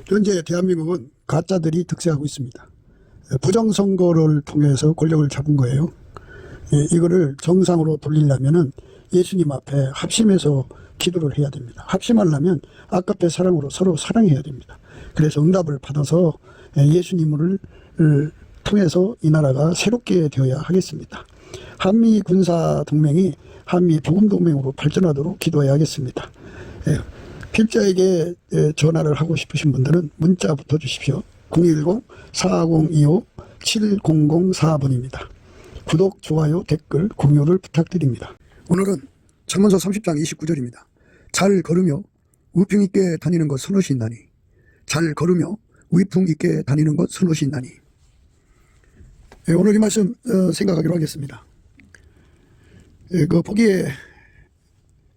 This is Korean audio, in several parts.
현재 대한민국은 가짜들이 득세하고 있습니다. 부정선거를 통해서 권력을 잡은 거예요. 이거를 정상으로 돌리려면은 예수님 앞에 합심해서 기도를 해야 됩니다. 합심하려면 아까페 사랑으로 서로 사랑해야 됩니다. 그래서 응답을 받아서 예수님을 통해서 이 나라가 새롭게 되어야 하겠습니다. 한미 군사 동맹이 한미 복음 동맹으로 발전하도록 기도해야 하겠습니다. 필자에게 전화를 하고 싶으신 분들은 문자부터 주십시오. 010-4525-7004번입니다. 구독, 좋아요, 댓글, 공유를 부탁드립니다. 오늘은 잠언서 30장 29절입니다. 잘 걸으며 우풍 있게 다니는 것 선옷이 있나니, 잘 걸으며 위풍 있게 다니는 것 선옷이 있나니. 오늘 이 말씀 생각하기로 하겠습니다. 그 보기에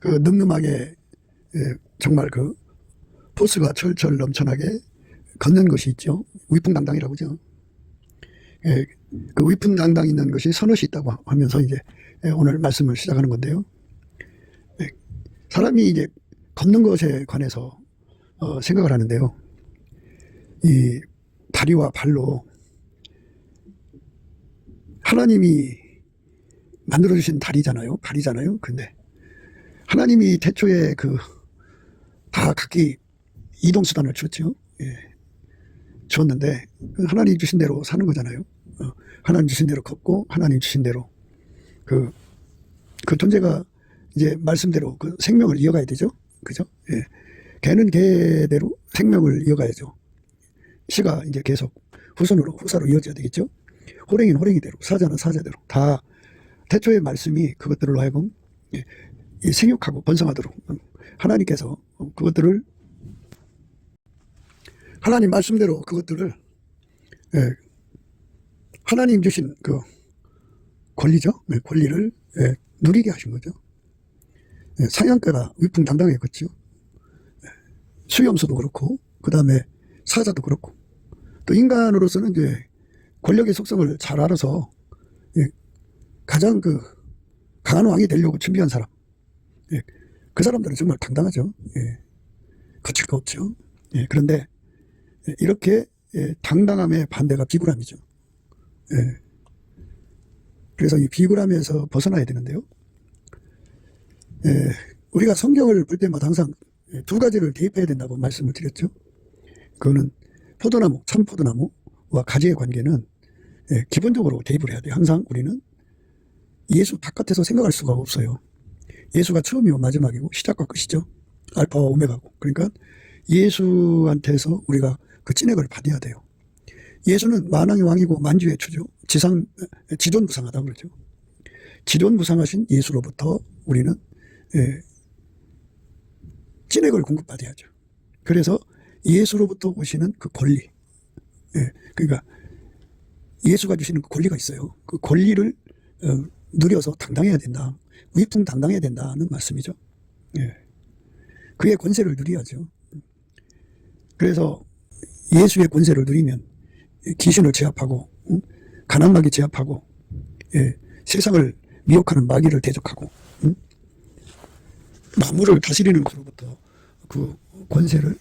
그 늠름하게 정말 그 포스가 철철 넘쳐나게 걷는 것이 있죠. 위풍당당이라고 하죠. 그 위풍당당 있는 것이 선옷이 있다고 하면서 이제 오늘 말씀을 시작하는 건데요. 사람이 이제 걷는 것에 관해서 생각을 하는데요. 이 다리와 발로 하나님이 만들어주신 다리잖아요. 발이잖아요. 근데 하나님이 태초에 다 각기 이동수단을 주었죠. 주었는데 하나님 주신 대로 사는 거잖아요. 하나님 주신 대로 걷고 하나님 주신 대로 그 존재가 이제 말씀대로 그 생명을 이어가야 되죠. 그죠? 개는 개대로 생명을 이어가야죠. 씨가 이제 계속 후사로 이어져야 되겠죠. 호랭이는 호랭이대로, 사자는 사자대로 다 태초의 말씀이 그것들을 하여금 생육하고 번성하도록 하나님께서 그것들을 하나님 말씀대로 그것들을 하나님 주신 그 권리죠. 권리를 누리게 하신 거죠. 사냥개가 위풍당당하게 걷죠. 수염소도 그렇고 그 다음에 사자도 그렇고 또 인간으로서는 이제 권력의 속성을 잘 알아서 가장 강한 왕이 되려고 준비한 사람, 그 사람들은 정말 당당하죠. 거칠 거 없죠. 그런데 이렇게 당당함의 반대가 비굴함이죠. 그래서 이 비굴함에서 벗어나야 되는데요. 우리가 성경을 볼 때마다 항상 두 가지를 대입해야 된다고 말씀을 드렸죠. 그거는 포도나무, 참포도나무와 가지의 관계는 기본적으로 대입을 해야 돼요. 항상 우리는 예수 바깥에서 생각할 수가 없어요. 예수가 처음이고 마지막이고 시작과 끝이죠. 알파와 오메가고. 그러니까 예수한테서 우리가 그 찐액을 받아야 돼요. 예수는 만왕의 왕이고 만주의 주죠. 지존무상하다고 그러죠. 지존무상하신 예수로부터 우리는 찐액을 공급받아야죠. 그래서 예수로부터 오시는 그 권리, 그러니까 예수가 주시는 그 권리가 있어요. 그 권리를 누려서 당당해야 된다. 위풍당당해야 된다는 말씀이죠. 그의 권세를 누려야죠. 그래서 예수의 권세를 누리면 귀신을 제압하고 가난마귀 제압하고 세상을 미혹하는 마귀를 대적하고 만물을 다스리는 것으로부터 그 권세를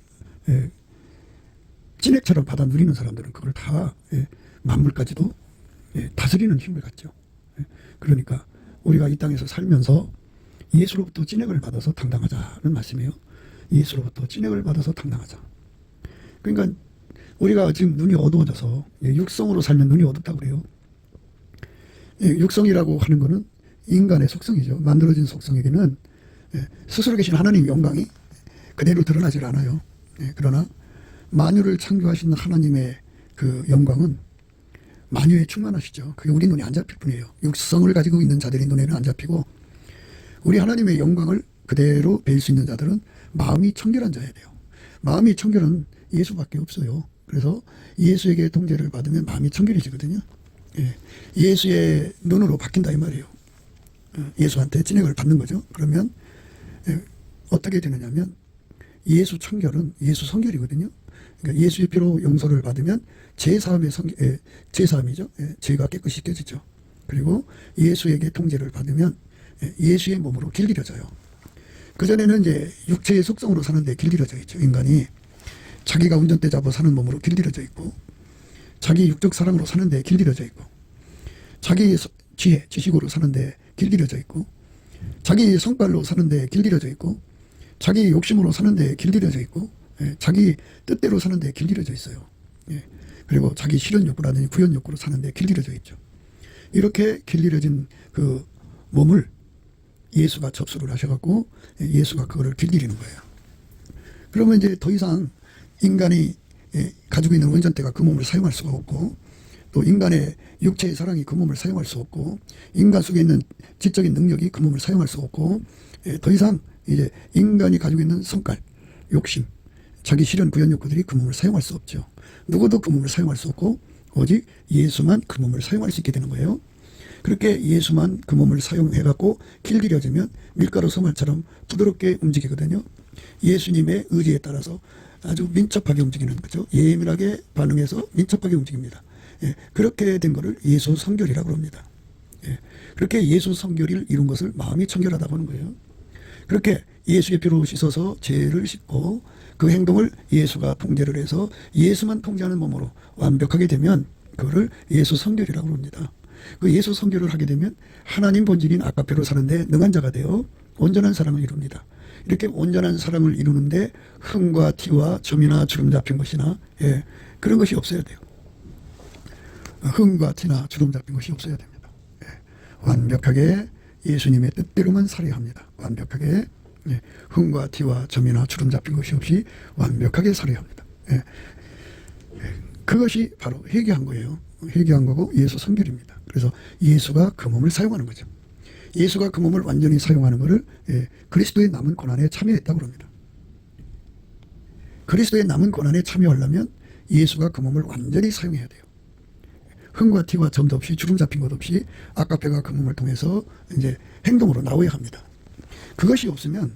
찐액처럼 받아 누리는 사람들은 그걸 다 만물까지도 다스리는 힘을 갖죠. 그러니까 우리가 이 땅에서 살면서 예수로부터 찐액을 받아서 당당하자는 말씀이에요. 예수로부터 찐액을 받아서 당당하자. 그러니까 우리가 지금 눈이 어두워져서 육성으로 살면 눈이 어둡다고 그래요. 육성이라고 하는 거는 인간의 속성이죠. 만들어진 속성에게는 스스로 계신 하나님의 영광이 그대로 드러나질 않아요. 그러나 만유를 창조하신 하나님의 그 영광은 만유에 충만하시죠. 그게 우리 눈에 안 잡힐 뿐이에요. 육성을 가지고 있는 자들의 눈에는 안 잡히고 우리 하나님의 영광을 그대로 뵐 수 있는 자들은 마음이 청결한 자여야 돼요. 마음이 청결은 예수밖에 없어요. 그래서 예수에게 통제를 받으면 마음이 청결해지거든요. 예수의 눈으로 바뀐다 이 말이에요. 예수한테 찐액을 받는 거죠. 그러면 어떻게 되느냐면 예수 청결은 예수 성결이거든요. 그러니까 예수의 피로 용서를 받으면 제사함이죠. 죄가 깨끗이 깨지죠. 그리고 예수에게 통제를 받으면 예수의 몸으로 길들여져요. 그전에는 이제 육체의 속성으로 사는데 길들여져 있죠. 인간이 자기가 운전대 잡아 사는 몸으로 길들여져 있고, 자기 육적 사랑으로 사는데 길들여져 있고, 자기 지혜, 지식으로 사는데 길들여져 있고, 자기 성깔로 사는데 길들여져 있고, 자기 욕심으로 사는데 길들여져 있고, 자기 뜻대로 사는데 길들여져 있어요. 그리고 자기 실현 욕구라든지 구현 욕구로 사는데 길들여져 있죠. 이렇게 길들여진 그 몸을 예수가 접수를 하셔갖고 예수가 그거를 길들이는 거예요. 그러면 이제 더 이상 인간이 가지고 있는 원전대가 그 몸을 사용할 수가 없고, 또 인간의 육체의 사랑이 그 몸을 사용할 수 없고, 인간 속에 있는 지적인 능력이 그 몸을 사용할 수 없고, 더 이상 이제 인간이 가지고 있는 성깔, 욕심, 자기 실현 구현 욕구들이 그 몸을 사용할 수 없죠. 누구도 그 몸을 사용할 수 없고 오직 예수만 그 몸을 사용할 수 있게 되는 거예요. 그렇게 예수만 그 몸을 사용해갖고 길들여지면 밀가루 소말처럼 부드럽게 움직이거든요. 예수님의 의지에 따라서 아주 민첩하게 움직이는 거죠. 예민하게 반응해서 민첩하게 움직입니다. 그렇게 된 거를 예수 성결이라고 합니다. 그렇게 예수 성결을 이룬 것을 마음이 청결하다고 하는 거예요. 그렇게 예수의 피로 씻어서 죄를 씻고 그 행동을 예수가 통제를 해서 예수만 통제하는 몸으로 완벽하게 되면 그거를 예수 성결이라고 합니다. 그 예수 성결을 하게 되면 하나님 본질인 아가페로 사는데 능한 자가 되어 온전한 사랑을 이룹니다. 이렇게 온전한 사랑을 이루는데 흥과 티와 점이나 주름 잡힌 것이나 그런 것이 없어야 돼요. 흥과 티나 주름 잡힌 것이 없어야 됩니다. 완벽하게 예수님의 뜻대로만 살아야 합니다. 완벽하게 흥과 티와 점이나 주름 잡힌 것이 없이 완벽하게 살아야 합니다. 그것이 바로 회개한 거예요. 회개한 거고 예수 성결입니다. 그래서 예수가 그 몸을 사용하는 거죠. 예수가 그 몸을 완전히 사용하는 것을 그리스도의 남은 고난에 참여했다고 합니다. 그리스도의 남은 고난에 참여하려면 예수가 그 몸을 완전히 사용해야 돼요. 흥과 티와 점도 없이 주름 잡힌 것 없이 아가페가 그 몸을 통해서 이제 행동으로 나와야 합니다. 그것이 없으면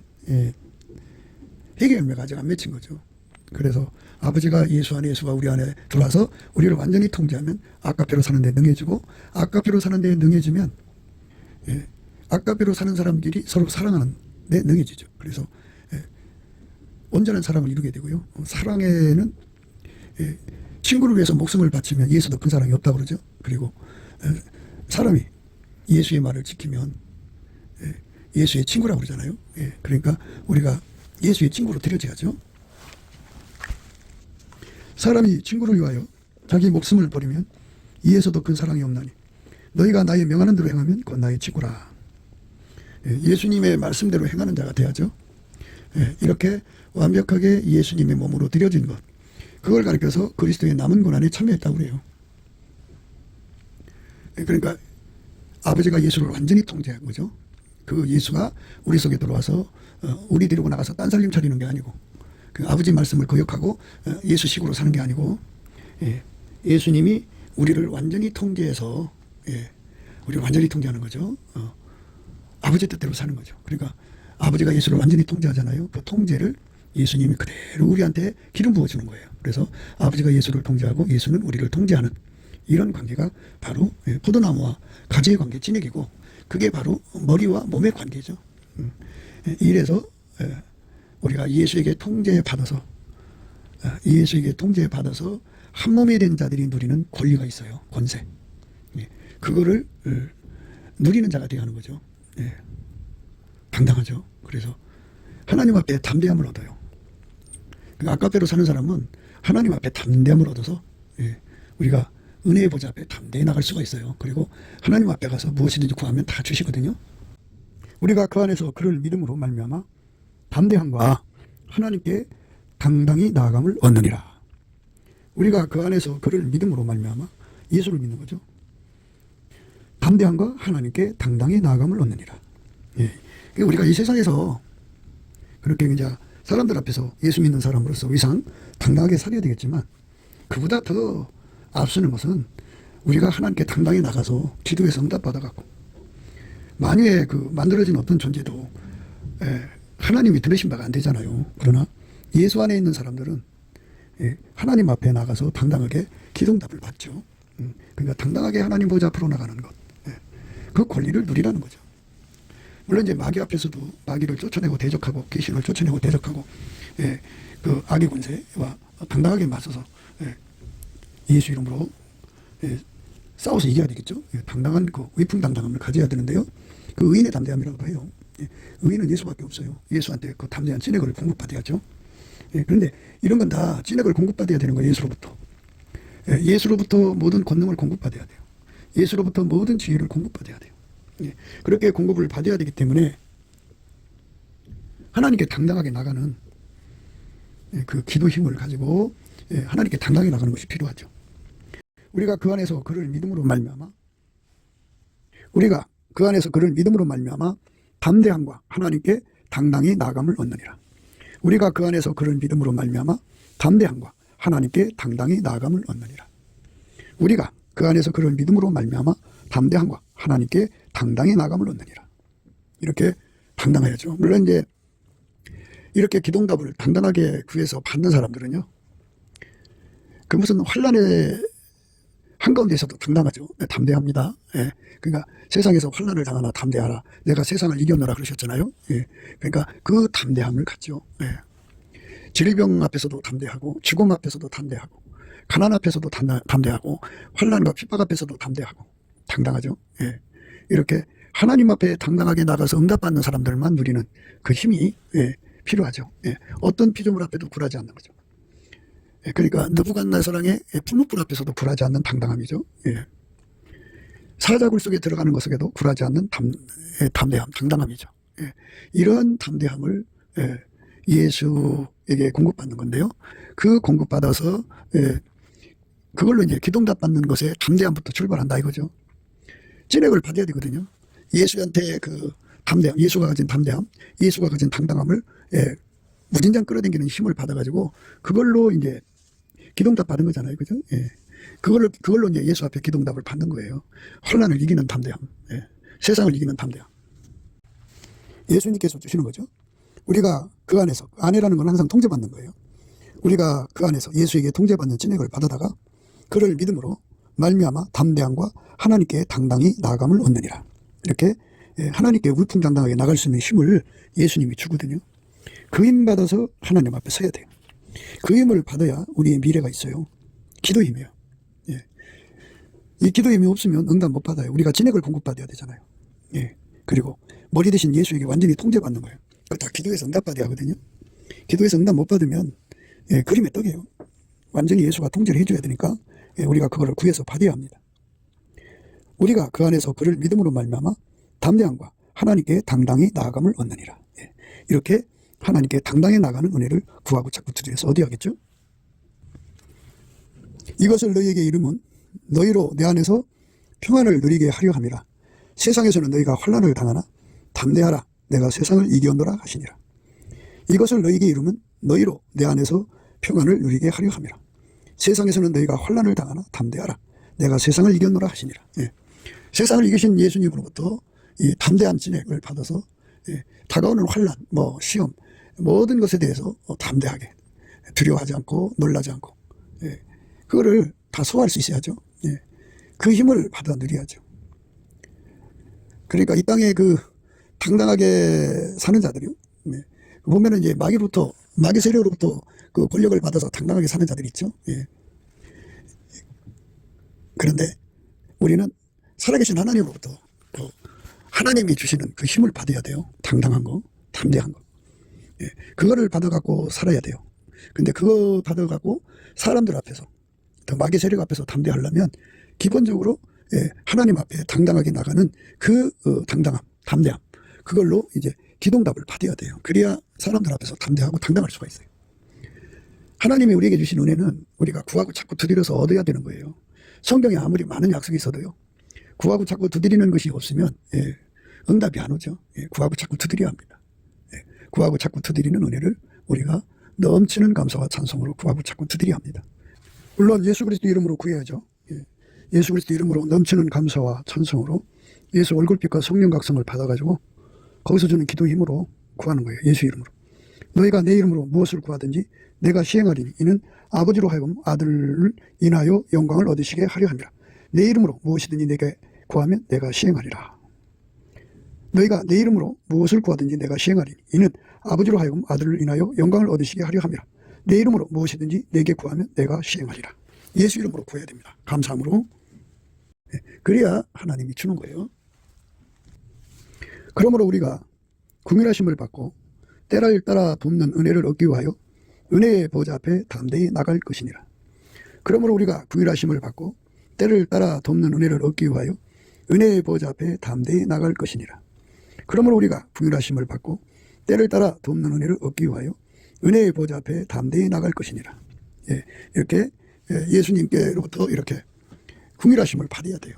회개 열매가 아직 안 맺힌 거죠. 그래서 아버지가 예수 안에 예수가 우리 안에 들어와서 우리를 완전히 통제하면 아가페로 사는 데 능해지고, 아가페로 사는 데 능해지면 아가페로 사는 사람끼리 서로 사랑하는 데 능해지죠. 그래서 온전한 사랑을 이루게 되고요. 사랑에는 친구를 위해서 목숨을 바치면 예수도 큰 사랑이 없다고 그러죠. 그리고 사람이 예수의 말을 지키면 예수의 친구라고 그러잖아요. 그러니까 우리가 예수의 친구로 들여져야죠. 사람이 친구를 위하여 자기 목숨을 버리면 이에서도 큰 사랑이 없나니 너희가 나의 명하는 대로 행하면 곧 나의 친구라. 예수님의 말씀대로 행하는 자가 돼야죠. 이렇게 완벽하게 예수님의 몸으로 들여진 것, 그걸 가리켜서 그리스도의 남은 고난에 참여했다고 그래요. 그러니까 아버지가 예수를 완전히 통제한 거죠. 그 예수가 우리 속에 들어와서 우리 데리고 나가서 딴살림 차리는 게 아니고, 그 아버지 말씀을 거역하고 예수식으로 사는 게 아니고, 예수님이 우리를 완전히 통제해서 우리를 완전히 통제하는 거죠. 아버지 뜻대로 사는 거죠. 그러니까 아버지가 예수를 완전히 통제하잖아요. 그 통제를 예수님이 그대로 우리한테 기름 부어주는 거예요. 그래서 아버지가 예수를 통제하고 예수는 우리를 통제하는 이런 관계가 바로 포도나무와 가지의 관계 찐액이고, 그게 바로 머리와 몸의 관계죠. 이래서 우리가 예수에게 통제받아서 한 몸이 된 자들이 누리는 권리가 있어요. 권세. 그거를 누리는 자가 되어야 하는 거죠. 당당하죠. 그래서 하나님 앞에 담대함을 얻어요. 아가페로 사는 사람은 하나님 앞에 담대함을 얻어서 우리가 은혜의 보좌 앞에 담대히 나갈 수가 있어요. 그리고 하나님 앞에 가서 무엇이든지 구하면 다 주시거든요. 우리가 그 안에서 그를 믿음으로 말미암아 담대함과 하나님께 당당히 나아감을 얻느니라. 우리가 그 안에서 그를 믿음으로 말미암아 예수를 믿는 거죠. 담대함과 하나님께 당당히 나아감을 얻느니라. 우리가 이 세상에서 그렇게 이제 사람들 앞에서 예수 믿는 사람으로서 위상 당당하게 살아야 되겠지만, 그보다 더 앞서는 것은 우리가 하나님께 당당히 나가서 기도해서 응답받아갖고, 만유에 그 만들어진 어떤 존재도 하나님이 들으신 바가 안 되잖아요. 그러나 예수 안에 있는 사람들은 하나님 앞에 나가서 당당하게 기도응답을 받죠. 그러니까 당당하게 하나님 보좌 앞으로 나가는 것, 그 권리를 누리라는 거죠. 물론 이제 마귀 앞에서도 마귀를 쫓아내고 대적하고 귀신을 쫓아내고 대적하고 그 악의 권세와 당당하게 맞서서 예수 이름으로 싸워서 이겨야 되겠죠. 당당한 그 위풍당당함을 가져야 되는데요. 그 의인의 담대함이라고 해요. 의인은 예수밖에 없어요. 예수한테 그 담대한 진액을 공급받아야죠. 그런데 이런 건 다 진액을 공급받아야 되는 거예요. 예수로부터. 예수로부터 모든 권능을 공급받아야 돼요. 예수로부터 모든 지혜를 공급받아야 돼요. 그렇게 공급을 받아야 되기 때문에 하나님께 당당하게 나가는 그 기도 힘을 가지고 하나님께 당당하게 나가는 것이 필요하죠. 우리가 그 안에서 그를 믿음으로 말미암아 담대함과 하나님께 당당히 나아감을 얻느니라. 우리가 그 안에서 그를 믿음으로 말미암아 담대함과 하나님께 당당히 나아감을 얻느니라. 우리가 그 안에서 그를 믿음으로 말미암아 담대함과 하나님께 당당히 나아감을 얻느니라. 이렇게 당당해야죠. 물론 이제 이렇게 기도응답을 당당하게 구해서 받는 사람들은요, 그 무슨 환란의 한가운데서도 당당하죠. 담대합니다. 그러니까 세상에서 환란을 당하나 담대하라. 내가 세상을 이겨노라 그러셨잖아요. 그러니까 그 담대함을 갖죠. 질병 앞에서도 담대하고, 죽음 앞에서도 담대하고, 가난 앞에서도 담대하고, 환란과 핍박 앞에서도 담대하고, 당당하죠. 이렇게 하나님 앞에 당당하게 나가서 응답받는 사람들만 누리는 그 힘이 필요하죠. 어떤 피조물 앞에도 굴하지 않는 거죠. 그러니까 느부갓네살왕의 풀무불 앞에서도 굴하지 않는 당당함이죠. 사자굴 속에 들어가는 것에도 굴하지 않는 담대함, 당당함이죠. 이런 담대함을 예수에게 공급받는 건데요. 그 공급받아서 그걸로 이제 기도응답 받는 것에 담대함부터 출발한다 이거죠. 진액을 받아야 되거든요. 예수한테 그 담대함, 예수가 가진 담대함, 예수가 가진 당당함을 무진장 끌어당기는 힘을 받아가지고 그걸로 이제 기도응답 받은 거잖아요, 그죠? 그걸로 이제 예수 앞에 기도응답을 받는 거예요. 환란을 이기는 담대함, 세상을 이기는 담대함. 예수님께서 주시는 거죠. 우리가 그 안에서, 안에라는 건 항상 통제받는 거예요. 우리가 그 안에서 예수에게 통제받는 진액을 받아다가 그를 믿음으로 말미암아 담대함과 하나님께 당당히 나아감을 얻느니라. 이렇게 하나님께 위풍당당하게 나갈 수 있는 힘을 예수님이 주거든요. 그 힘 받아서 하나님 앞에 서야 돼요. 그 힘을 받아야 우리의 미래가 있어요. 기도 힘이에요. 이 기도 힘이 없으면 응답 못 받아요. 우리가 진액을 공급받아야 되잖아요. 그리고 머리 대신 예수에게 완전히 통제받는 거예요. 그거 다 기도해서 응답 받아야 하거든요. 기도해서 응답 못 받으면 그림의 떡이에요. 완전히 예수가 통제를 해줘야 되니까 우리가 그거를 구해서 받아야 합니다. 우리가 그 안에서 그를 믿음으로 말미암아 담대함과 하나님께 당당히 나아감을 얻느니라. 이렇게 하나님께 당당히 나가는 은혜를 구하고 자꾸 두드려서 얻어야 하겠죠. 이것을 너희에게 이름은 너희로 내 안에서 평안을 누리게 하려 함이라. 세상에서는 너희가 환난을 당하나 담대하라. 내가 세상을 이겨노라 하시니라. 이것을 너희에게 이름은 너희로 내 안에서 평안을 누리게 하려 함이라. 세상에서는 너희가 환난을 당하나 담대하라. 내가 세상을 이겨노라 하시니라. 세상을 이기신 예수님으로부터 이 담대한 진액을 받아서 다가오는 환난, 시험, 모든 것에 대해서 담대하게 두려워하지 않고 놀라지 않고 그거를 다 소화할 수 있어야죠. 그 힘을 받아 누려야죠. 그러니까 이 땅에 그 당당하게 사는 자들이요. 보면은 이제 마귀 세력으로부터 그 권력을 받아서 당당하게 사는 자들이 있죠. 그런데 우리는 살아계신 하나님으로부터 하나님이 주시는 그 힘을 받아야 돼요. 당당한 거, 담대한 거. 그거를 받아갖고 살아야 돼요. 근데 그거 받아갖고 사람들 앞에서, 또 마귀 세력 앞에서 담대하려면 기본적으로 하나님 앞에 당당하게 나가는 그 당당함, 담대함. 그걸로 이제 기도응답을 받아야 돼요. 그래야 사람들 앞에서 담대하고 당당할 수가 있어요. 하나님이 우리에게 주신 은혜는 우리가 구하고 자꾸 두드려서 얻어야 되는 거예요. 성경에 아무리 많은 약속이 있어도요. 구하고 자꾸 두드리는 것이 없으면 응답이 안 오죠. 구하고 자꾸 두드려야 합니다. 구하고 자꾸 두드리는 은혜를 우리가 넘치는 감사와 찬송으로 구하고 자꾸 두드려야 합니다. 물론 예수 그리스도 이름으로 구해야죠. 예수 그리스도 이름으로 넘치는 감사와 찬송으로 예수 얼굴빛과 성령 각성을 받아가지고 거기서 주는 기도 힘으로 구하는 거예요. 예수 이름으로. 너희가 내 이름으로 무엇을 구하든지 내가 시행하리니 이는 아버지로 하여금 아들을 인하여 영광을 얻으시게 하려 함이라. 내 이름으로 무엇이든지 내게 구하면 내가 시행하리라. 너희가 내 이름으로 무엇을 구하든지 내가 시행하리니 이는 아버지로 하여금 아들을 인하여 영광을 얻으시게 하려 함이라. 내 이름으로 무엇이든지 내게 구하면 내가 시행하리라. 예수 이름으로 구해야 됩니다. 감사함으로. 그래야 하나님이 주는 거예요. 그러므로 우리가 긍휼하심을 받고 때를 따라 돕는 은혜를 얻기 위하여 은혜의 보좌 앞에 담대히 나갈 것이니라. 그러므로 우리가 긍휼하심을 받고 때를 따라 돕는 은혜를 얻기 위하여 은혜의 보좌 앞에 담대히 나갈 것이니라. 그러므로 우리가 긍휼하심을 받고 때를 따라 돕는 은혜를 얻기 위하여 은혜의 보좌 앞에 담대히 나갈 것이니라. 이렇게 예수님께로부터 이렇게 긍휼하심을 받아야 돼요.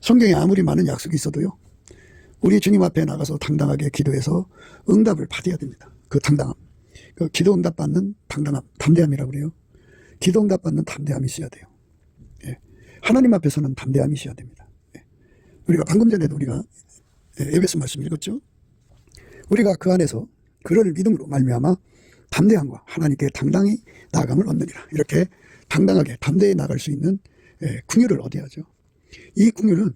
성경에 아무리 많은 약속이 있어도요, 우리 주님 앞에 나가서 당당하게 기도해서 응답을 받아야 됩니다. 그 당당함, 그 기도 응답 받는 당당함, 담대함이라고 그래요. 기도 응답 받는 담대함이 있어야 돼요. 하나님 앞에서는 담대함이 있어야 됩니다. 우리가 방금 전에도 우리가 에베소 말씀 읽었죠. 우리가 그 안에서 그를 믿음으로 말미암아 담대함과 하나님께 당당히 나아감을 얻느니라. 이렇게 당당하게 담대히 나갈 수 있는 긍휼을 얻어야죠. 이 긍휼은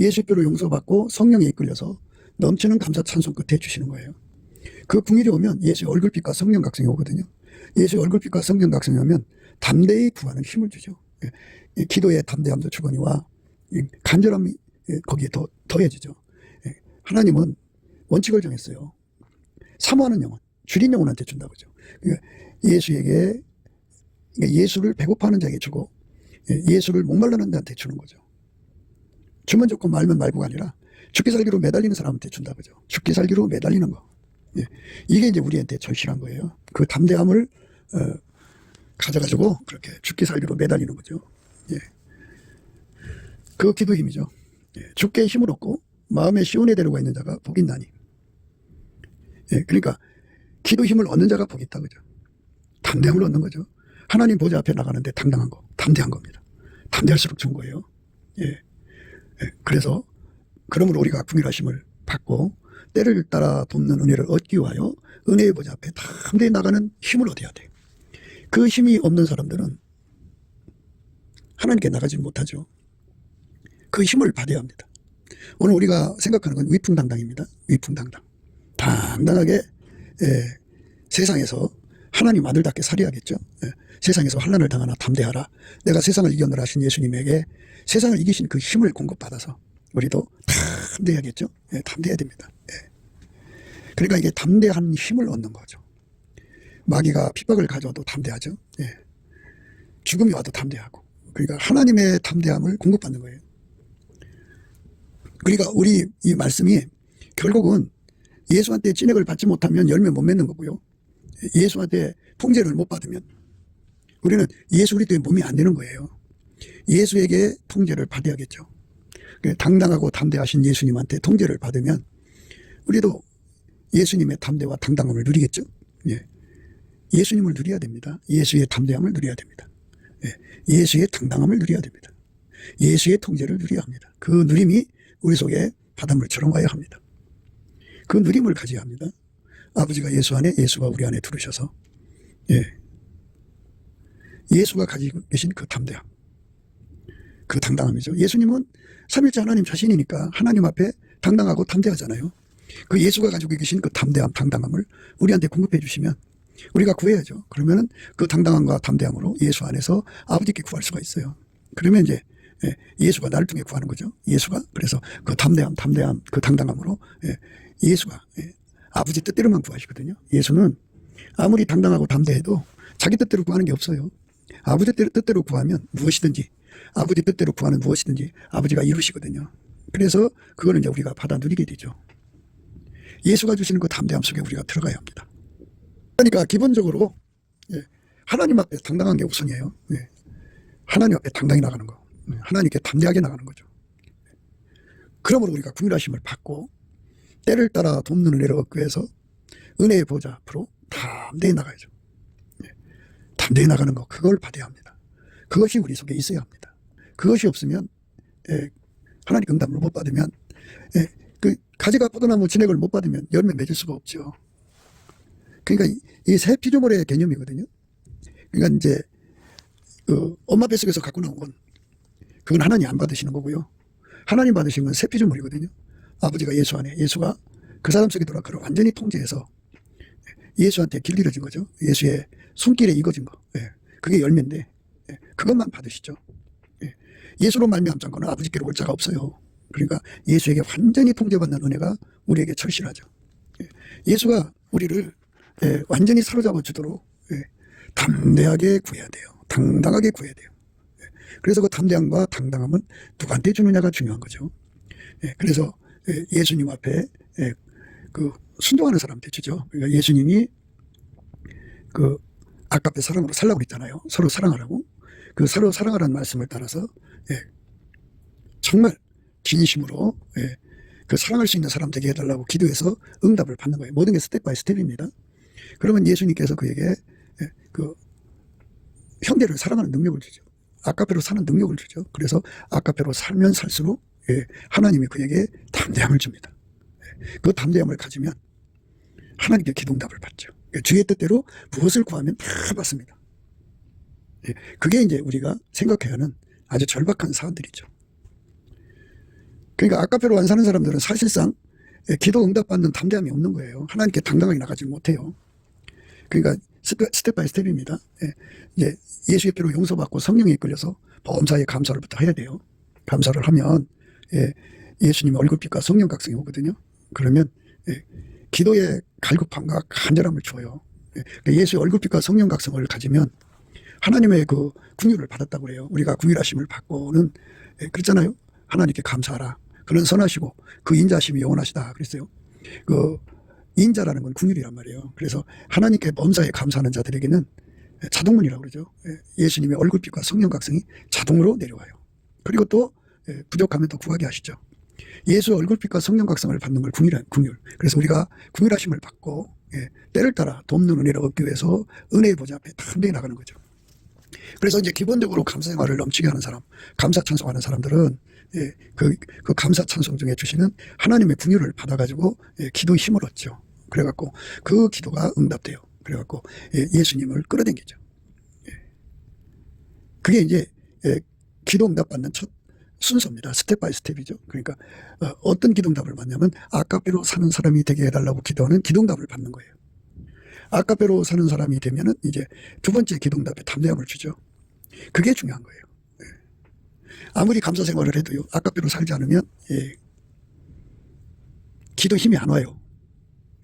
예수께로 용서받고 성령에 이끌려서 넘치는 감사 찬송 끝에 주시는 거예요. 그 긍휼이 오면 예수의 얼굴빛과 성령 각성이 오거든요. 예수의 얼굴빛과 성령 각성이 오면 담대히 구하는 힘을 주죠. 기도의 담대함도 주거니와 간절함이 거기에 더 더해지죠. 하나님은 원칙을 정했어요. 사모하는 영혼, 줄인 영혼한테 준다고 그러죠. 예수에게, 예수를 배고파하는 자에게 주고 예수를 목말라는 자한테 주는 거죠. 주면 좋고 말면 말고가 아니라 죽기 살기로 매달리는 사람한테 준다고 그러죠. 죽기 살기로 매달리는 거. 이게 이제 우리한테 절실한 거예요. 그 담대함을 가져가지고 그렇게 죽기 살기로 매달리는 거죠. 그 기도 힘이죠. 죽게 힘을 얻고 마음에 시온에 데려가 있는 자가 복이 있나니. 그러니까 기도 힘을 얻는 자가 복이 있다 그죠. 담대함을 얻는 거죠. 하나님 보좌 앞에 나가는데 당당한 거, 담대한 겁니다. 담대할수록 좋은 거예요. 그래서 그러므로 우리가 긍휼하심을 받고 때를 따라 돕는 은혜를 얻기 위하여 은혜의 보좌 앞에 담대히 나가는 힘을 얻어야 돼요. 그 힘이 없는 사람들은 하나님께 나가지 못하죠. 그 힘을 받아야 합니다. 오늘 우리가 생각하는 건 위풍당당입니다. 위풍당당. 당당하게 세상에서 하나님 아들답게 살아야겠죠. 세상에서 환난을 당하나 담대하라. 내가 세상을 이겨내라 하신 예수님에게 세상을 이기신 그 힘을 공급받아서 우리도 담대해야겠죠. 담대해야 됩니다. 그러니까 이게 담대한 힘을 얻는 거죠. 마귀가 핍박을 가져와도 담대하죠. 죽음이 와도 담대하고. 그러니까 하나님의 담대함을 공급받는 거예요. 그러니까 우리 이 말씀이 결국은 예수한테 찐액을 받지 못하면 열매 못 맺는 거고요. 예수한테 통제를 못 받으면 우리는 예수 그리스도의 몸이 안 되는 거예요. 예수에게 통제를 받아야겠죠. 당당하고 담대하신 예수님한테 통제를 받으면 우리도 예수님의 담대와 당당함을 누리겠죠. 예수님을 누려야 됩니다. 예수의 담대함을 누려야 됩니다. 예수의 당당함을 누려야 됩니다. 예수의 통제를 누려야 합니다. 그 누림이 우리 속에 바닷물처럼 와야 합니다. 그 누림을 가져야 합니다. 아버지가 예수 안에, 예수가 우리 안에 들으셔서 예수가 가지고 계신 그 담대함, 그 당당함이죠. 예수님은 삼일째 하나님 자신이니까 하나님 앞에 당당하고 담대하잖아요. 그 예수가 가지고 계신 그 담대함, 당당함을 우리한테 공급해 주시면 우리가 구해야죠. 그러면은 그 당당함과 담대함으로 예수 안에서 아버지께 구할 수가 있어요. 그러면 이제 예수가 나를 통해 구하는 거죠. 예수가. 그래서 그 담대함, 그 당당함으로 예수가 아버지 뜻대로만 구하시거든요. 예수는 아무리 당당하고 담대해도 자기 뜻대로 구하는 게 없어요. 아버지 뜻대로 구하면 무엇이든지, 아버지 뜻대로 구하는 무엇이든지 아버지가 이루시거든요. 그래서 그거는 이제 우리가 받아 누리게 되죠. 예수가 주시는 그 담대함 속에 우리가 들어가야 합니다. 그러니까 기본적으로 하나님 앞에 당당한 게 우선이에요. 하나님 앞에 당당히 나가는 거, 하나님께 담대하게 나가는 거죠. 그러므로 우리가 긍휼하심을 받고 때를 따라 돕는 은혜를 얻기 위해서 은혜의 보좌 앞으로 담대히 나가야죠. 담대히 나가는 거, 그걸 받아야 합니다. 그것이 우리 속에 있어야 합니다. 그것이 없으면 하나님 응답을 못 받으면 그 가지가 포도나무 진액을 못 받으면 열매 맺을 수가 없죠. 그러니까 이 새 피조물의 개념이거든요. 그러니까 이제 그 엄마 뱃속에서 갖고 나온 건 그건 하나님 안 받으시는 거고요. 하나님 받으신 건 새 피조물이거든요. 아버지가 예수 안에, 예수가 그 사람 속에 들어와 그를 완전히 통제해서 예수한테 길들여진 거죠. 예수의 손길에 익어진 거. 예. 그게 열매인데 예. 그것만 받으시죠. 예. 예수로 말미암지 않고는 아버지께로 올 자가 없어요. 그러니까 예수에게 완전히 통제받는 은혜가 우리에게 절실하죠. 예. 예수가 우리를 예. 완전히 사로잡아 주도록 예. 담대하게 구해야 돼요. 당당하게 구해야 돼요. 예. 그래서 그 담대함과 당당함은 누구한테 주느냐가 중요한 거죠. 예. 그래서 예. 예수님 앞에 예. 그 순종하는 사람한테 주죠. 그러니까 예수님이 그 아깝게 사랑으로 살라고 그랬잖아요. 서로 사랑하라고. 그 서로 사랑하라는 말씀을 따라서 예, 정말 진심으로 예, 그 사랑할 수 있는 사람 되게 해달라고 기도해서 응답을 받는 거예요. 모든 게 스텝 바이 스텝입니다. 그러면 예수님께서 그에게 예, 그 형제를 사랑하는 능력을 주죠. 아까페로 사는 능력을 주죠. 그래서 아까페로 살면 살수록 예, 하나님이 그에게 담대함을 줍니다. 그 담대함을 가지면 하나님께 기도응답을 받죠. 주의 뜻대로 무엇을 구하면 다 받습니다. 그게 이제 우리가 생각해야 하는 아주 절박한 사안들이죠. 그러니까 아까페로 안 사는 사람들은 사실상 기도 응답받는 담대함이 없는 거예요. 하나님께 당당하게 나가지 못해요. 그러니까 스텝 바이 스텝입니다. 이제 예수의 피로 용서받고 성령에 이끌려서 범사에 감사를부터 해야 돼요. 감사를 하면 예수님의 얼굴빛과 성령 각성이 오거든요. 그러면 기도의 갈급함과 간절함을 줘요. 예수의 얼굴빛과 성령 각성을 가지면 하나님의 그 긍휼을 받았다고 그래요. 우리가 긍휼하심을 받고는 그랬잖아요. 하나님께 감사하라. 그는 선하시고 그 인자심이 영원하시다 그랬어요. 그 인자라는 건 긍휼이란 말이에요. 그래서 하나님께 범사에 감사하는 자들에게는 자동문이라고 그러죠. 예수님의 얼굴빛과 성령 각성이 자동으로 내려와요. 그리고 또 부족하면 또 구하게 하시죠. 예수의 얼굴빛과 성령 각성을 받는 걸 긍휼. 그래서 우리가 긍휼하심을 받고 때를 따라 돕는 은혜를 얻기 위해서 은혜의 보좌 앞에 담대히 나가는 거죠. 그래서 이제 기본적으로 감사 생활을 넘치게 하는 사람, 감사 찬송하는 사람들은 그 감사 찬송 중에 주시는 하나님의 긍휼을 받아가지고 기도의 힘을 얻죠. 그래갖고 그 기도가 응답돼요. 그래갖고 예수님을 끌어당기죠. 그게 이제 기도 응답받는 첫 순서입니다. 스텝 바이 스텝이죠. 그러니까 어떤 기도응답을 받냐면 아까페로 사는 사람이 되게 해달라고 기도하는 기도응답을 받는 거예요. 아까페로 사는 사람이 되면은 이제 두 번째 기도응답에 담대함을 주죠. 그게 중요한 거예요. 아무리 감사 생활을 해도요. 아까페로 살지 않으면 기도 힘이 안 와요.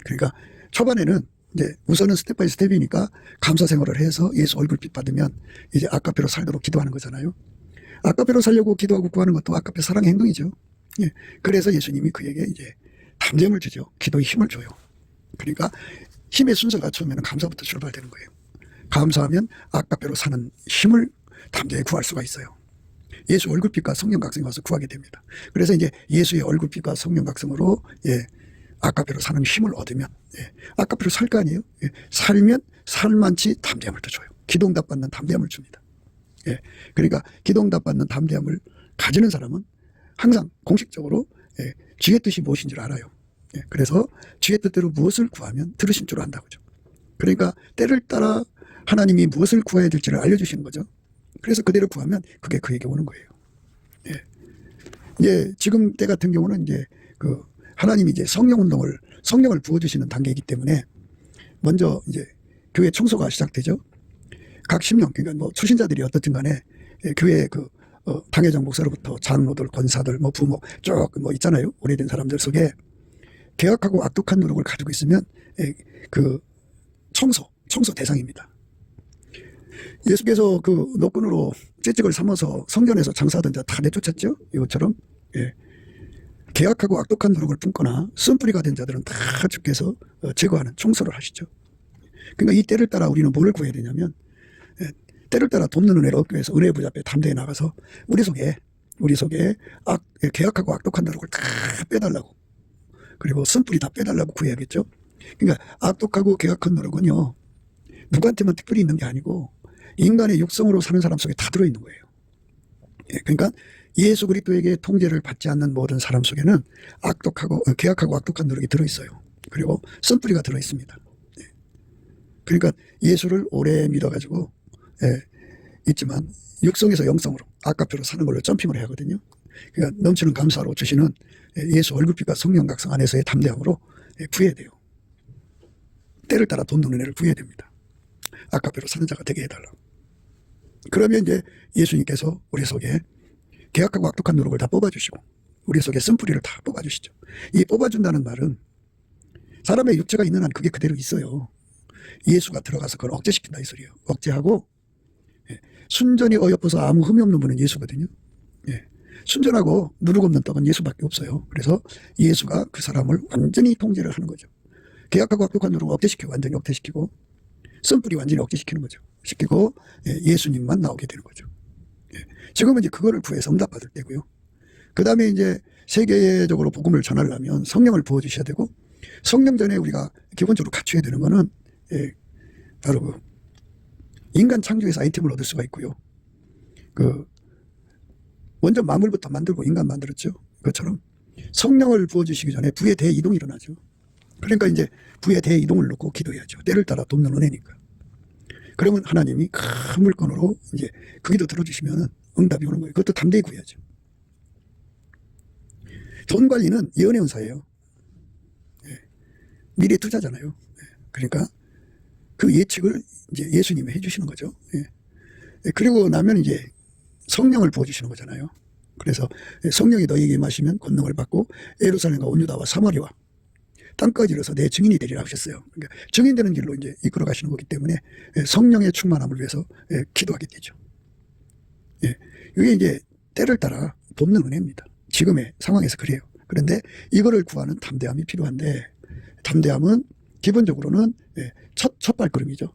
그러니까 초반에는 이제 우선은 스텝 바이 스텝이니까 감사 생활을 해서 예수 얼굴빛 받으면 이제 아까페로 살도록 기도하는 거잖아요. 아까페로 살려고 기도하고 구하는 것도 아까페 사랑의 행동이죠. 그래서 예수님이 그에게 이제 담대함을 주죠. 기도의 힘을 줘요. 그러니까 힘의 순서가 처음에는 감사부터 출발되는 거예요. 감사하면 아까페로 사는 힘을 담대히 구할 수가 있어요. 예수 얼굴빛과 성령 각성이 와서 구하게 됩니다. 그래서 이제 예수의 얼굴빛과 성령 각성으로 아까페로 사는 힘을 얻으면 아까페로 살 거 아니에요. 살면 살만치 담대함을 더 줘요. 기도응답 받는 담대함을 줍니다. 그러니까 기도응답 받는 담대함을 가지는 사람은 항상 공식적으로 주의 뜻이 무엇인 줄 알아요. 그래서 주의 뜻대로 무엇을 구하면 들으신 줄 안다고죠. 그러니까 때를 따라 하나님이 무엇을 구해야 될지를 알려주시는 거죠. 그래서 그대로 구하면 그게 그에게 오는 거예요. 이제 지금 때 같은 경우는 이제 그 하나님이 이제 성령을 부어주시는 단계이기 때문에 먼저 이제 교회 청소가 시작되죠. 각 심령, 그러니까 뭐 출신자들이 어떻든 간에 교회 당회장 목사로부터 장로들, 권사들, 뭐 부모 쭉 뭐 있잖아요. 오래된 사람들 속에 개혁하고 악독한 노력을 가지고 있으면 그 청소 대상입니다. 예수께서 그 노끈으로 채찍을 삼아서 성전에서 장사하던 자 다 내쫓았죠. 이것처럼 개혁하고 악독한 노력을 품거나 쓴뿌리가 된 자들은 다 주께서 제거하는 청소를 하시죠. 그러니까 이 때를 따라 우리는 뭘 구해야 되냐면 때를 따라 돕는 은혜를 얻기 위해서 은혜의 부자 앞에 담대히 나가서 우리 속에 개혁하고 악독한 노력을 다 빼달라고, 그리고 쓴뿌리 다 빼달라고 구해야겠죠. 그러니까 악독하고 개혁한 노력은요, 누구한테만 특별히 있는 게 아니고 인간의 육성으로 사는 사람 속에 다 들어있는 거예요. 그러니까 예수 그리스도에게 통제를 받지 않는 모든 사람 속에는 개혁하고 악독한 노력이 들어있어요. 그리고 쓴뿌리가 들어있습니다. 그러니까 예수를 오래 믿어가지고 있지만 육성에서 영성으로 아까표로 사는 걸로 점핑을 해야 하거든요. 그러니까 넘치는 감사로 주시는 예수 얼굴빛과 성령 각성 안에서의 담대함으로 구해야 돼요. 때를 따라 돕는 은혜를 구해야 됩니다. 아까배로 사는 자가 되게 해달라고. 그러면 이제 예수님께서 우리 속에 계약하고 악독한 노력을 다 뽑아주시고 우리 속에 쓴뿌리를 다 뽑아주시죠. 이 뽑아준다는 말은 사람의 육체가 있는 한 그게 그대로 있어요. 예수가 들어가서 그걸 억제시킨다 이 소리예요. 억제하고 순전히 어여뻐서 아무 흠이 없는 분은 예수거든요. 순전하고 누룩 없는 떡은 예수밖에 없어요. 그래서 예수가 그 사람을 완전히 통제를 하는 거죠. 계약하고 악독한 노력을 억제시키고 완전히 억제시키고 쓴뿌리 완전히 억제시키는 거죠. 시키고 예수님만 나오게 되는 거죠. 지금은 이제 그거를 구해서 응답받을 때고요. 그 다음에 이제 세계적으로 복음을 전하려면 성령을 부어주셔야 되고 성령 전에 우리가 기본적으로 갖춰야 되는 거는 바로 그 인간 창조에서 아이템을 얻을 수가 있고요. 그 먼저 만물부터 만들고 인간 만들었죠. 그것처럼 성령을 부어주시기 전에 부의 대이동이 일어나죠. 그러니까 이제 부의 대이동을 놓고 기도해야죠. 때를 따라 돕는 은혜니까. 그러면 하나님이 큰 물건으로 이제 그 기도 들어주시면 응답이 오는 거예요. 그것도 담대히 구해야죠. 돈 관리는 예언의 은사예요. 미래 투자잖아요. 그러니까 그 예측을 이제 예수님이 해주시는 거죠. 그리고 나면 이제 성령을 부어주시는 거잖아요. 그래서 성령이 너희에게 마시면 권능을 받고 예루살렘과 온 유다와 사마리아 땅까지 이르러서 내 증인이 되리라 하셨어요. 그러니까 증인되는 길로 이제 이끌어 가시는 거기 때문에 성령의 충만함을 위해서 기도하게 되죠. 이게 이제 때를 따라 돕는 은혜입니다. 지금의 상황에서 그래요. 그런데 이거를 구하는 담대함이 필요한데 담대함은 기본적으로는 첫 발걸음이죠.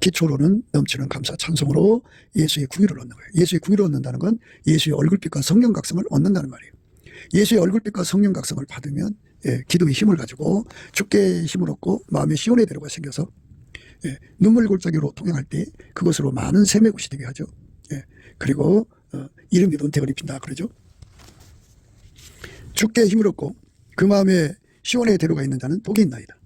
기초로는 넘치는 감사 찬송으로 예수의 궁유를 얻는 거예요. 예수의 궁유를 얻는다는 건 예수의 얼굴빛과 성령 각성을 얻는다는 말이에요. 예수의 얼굴빛과 성령 각성을 받으면 기도의 힘을 가지고 주께 힘을 얻고 마음의 시온의 대로가 생겨서 눈물 골짜기로 통행할 때 그것으로 많은 샘의 곳이 되게 하죠. 그리고 이름이 논택을 입힌다 그러죠. 주께 힘을 얻고 그 마음에 시온의 대로가 있는 자는 복이 있나이다.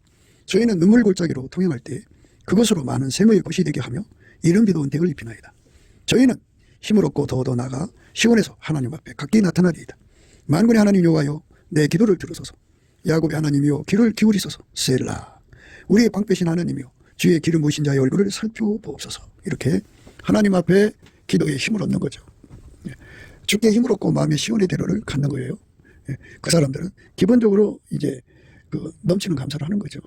저희는 눈물 골짜기로 통행할 때 그것으로 많은 샘의 곳이 되게 하며 이름비도 은택을 입히나이다. 저희는 힘을 얻고 더더 나아가 시온에서 하나님 앞에 각기 나타나리이다. 만군의 하나님 여호와여 내 기도를 들으소서. 야곱의 하나님이여 귀를 기울이소서. 셀라. 우리의 방패신 하나님이여 주의 기름 부으신 자의 얼굴을 살펴보옵소서. 이렇게 하나님 앞에 기도에 힘을 얻는 거죠. 주께 힘을 얻고 마음의 시온의 대로를 갖는 거예요. 그 사람들은 기본적으로 이제 그 넘치는 감사를 하는 거죠.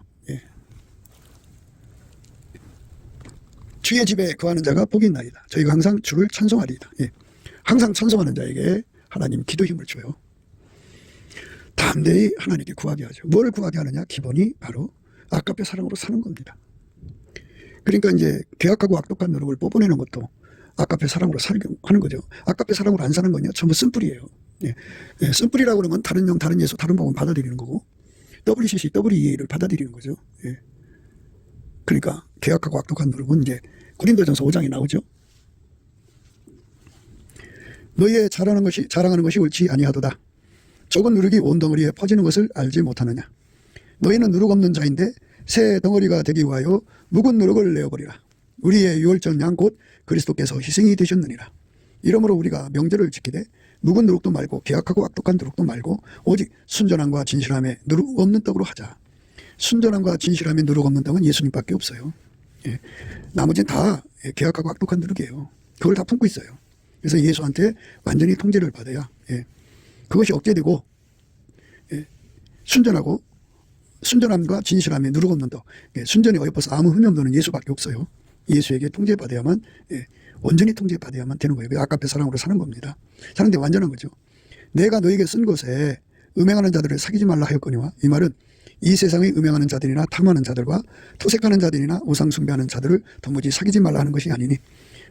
주의 집에 거하는 자가 복이 있나이다. 저희가 항상 주를 찬송하리이다. 항상 찬송하는 자에게 하나님 기도 힘을 줘요. 담대히 하나님께 구하게 하죠. 뭘 구하게 하느냐? 기본이 바로 아깝게 사랑으로 사는 겁니다. 그러니까 이제 계약하고 악독한 노력을 뽑아내는 것도 아깝게 사랑으로 하는 거죠. 아깝게 사랑으로 안 사는 건요 전부 쓴뿌리예요. 쓴뿌리라고 하는 건 다른 영, 다른 예수, 다른 복음 받아들이는 거고 WCC, WEA를 받아들이는 거죠. 그러니까 계약하고 악독한 노력은 이제 고린도전서 5장에 나오죠. 너희의 자랑하는 것이 옳지 아니하도다. 적은 누룩이 온 덩어리에 퍼지는 것을 알지 못하느냐. 너희는 누룩 없는 자인데 새 덩어리가 되기 위하여 묵은 누룩을 내어버리라. 우리의 유월절 양 곧 그리스도께서 희생이 되셨느니라. 이러므로 우리가 명절을 지키되 묵은 누룩도 말고 계약하고 악독한 누룩도 말고 오직 순전함과 진실함에 누룩 없는 떡으로 하자. 순전함과 진실함에 누룩 없는 떡은 예수님밖에 없어요. 나머지는 다 계약하고 악독한 누룩이에요. 그걸 다 품고 있어요. 그래서 예수한테 완전히 통제를 받아야 그것이 억제되고 순전하고 순전함과 진실함에 누룩 없는 떡, 순전히 어여뻐서 아무 흠이 없는 예수밖에 없어요. 예수에게 통제받아야만 온전히 통제받아야만 되는 거예요. 아깝게 사랑으로 사는 겁니다. 사는데 완전한 거죠. 내가 너에게 쓴 것에 음행하는 자들을 사귀지 말라 하였거니와 이 말은 이 세상에 음행하는 자들이나 탐하는 자들과 토색하는 자들이나 우상 숭배하는 자들을 도무지 사귀지 말라 하는 것이 아니니